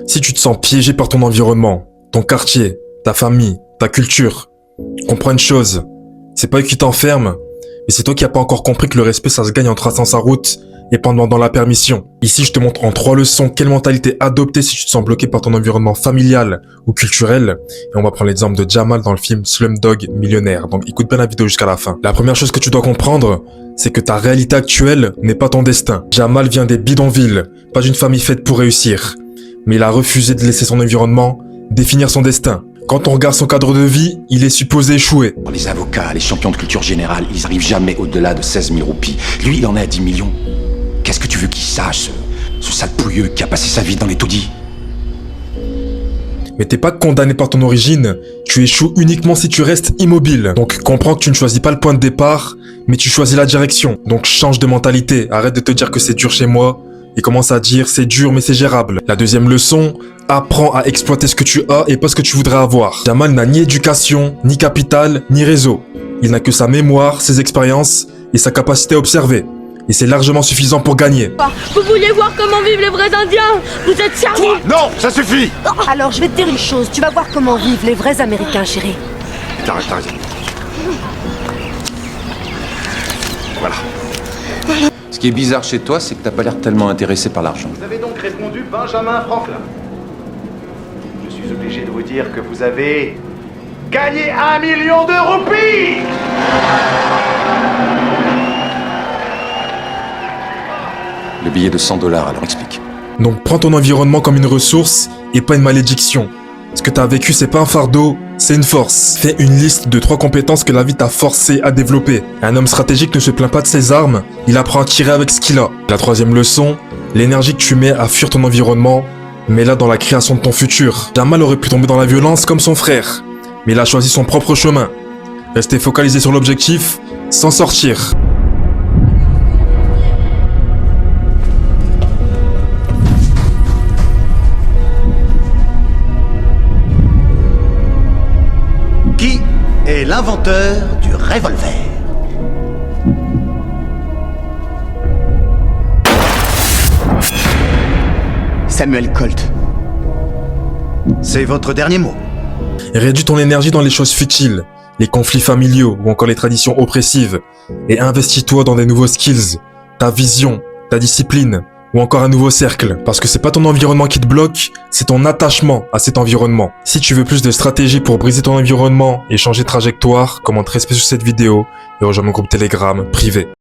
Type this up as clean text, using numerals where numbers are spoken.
Si tu te sens piégé par ton environnement, ton quartier, ta famille, ta culture, comprends une chose, c'est pas eux qui t'enferment, mais c'est toi qui n'as pas encore compris que le respect ça se gagne en traçant sa route et pas en demandant la permission. Ici je te montre en 3 leçons quelle mentalité adopter si tu te sens bloqué par ton environnement familial ou culturel, et on va prendre l'exemple de Jamal dans le film Slumdog Millionnaire, donc écoute bien la vidéo jusqu'à la fin. La première chose que tu dois comprendre, c'est que ta réalité actuelle n'est pas ton destin. Jamal vient des bidonvilles, pas d'une famille faite pour réussir, mais il a refusé de laisser son environnement définir son destin. Quand on regarde son cadre de vie, il est supposé échouer. Les avocats, les champions de culture générale, ils arrivent jamais au-delà de 16 000 roupies. Lui, il en est à 10 millions. Qu'est-ce que tu veux qu'il sache, ce sale pouilleux qui a passé sa vie dans les taudis? Mais t'es pas condamné par ton origine, tu échoues uniquement si tu restes immobile. Donc comprends que tu ne choisis pas le point de départ, mais tu choisis la direction. Donc change de mentalité, arrête de te dire que c'est dur chez moi, et commence à dire c'est dur mais c'est gérable. La deuxième leçon, apprends à exploiter ce que tu as et pas ce que tu voudrais avoir. Jamal n'a ni éducation, ni capital, ni réseau. Il n'a que sa mémoire, ses expériences et sa capacité à observer. Et c'est largement suffisant pour gagner. Vous vouliez voir comment vivent les vrais Indiens? Vous êtes servis. Non, ça suffit! Alors je vais te dire une chose, tu vas voir comment vivent les vrais Américains, chérie. T'as raison. Voilà. Ce qui est bizarre chez toi, c'est que t'as pas l'air tellement intéressé par l'argent. Vous avez donc répondu Benjamin Franklin. Je suis obligé de vous dire que vous avez gagné 1 million de roupies. Le billet de 100 $, alors explique. Donc prends ton environnement comme une ressource et pas une malédiction. Ce que t'as vécu, c'est pas un fardeau, c'est une force. Fais une liste de 3 compétences que la vie t'a forcé à développer. Un homme stratégique ne se plaint pas de ses armes, il apprend à tirer avec ce qu'il a. La troisième leçon, l'énergie que tu mets à fuir ton environnement, mets-la dans la création de ton futur. Jamal aurait pu tomber dans la violence comme son frère, mais il a choisi son propre chemin. Rester focalisé sur l'objectif, s'en sortir. Qui est l'inventeur du revolver? Samuel Colt. C'est votre dernier mot. Réduis ton énergie dans les choses futiles, les conflits familiaux ou encore les traditions oppressives, et investis-toi dans des nouveaux skills, ta vision, ta discipline, ou encore un nouveau cercle. Parce que c'est pas ton environnement qui te bloque, c'est ton attachement à cet environnement. Si tu veux plus de stratégies pour briser ton environnement et changer de trajectoire, commente respect sur cette vidéo et rejoins mon groupe Telegram privé.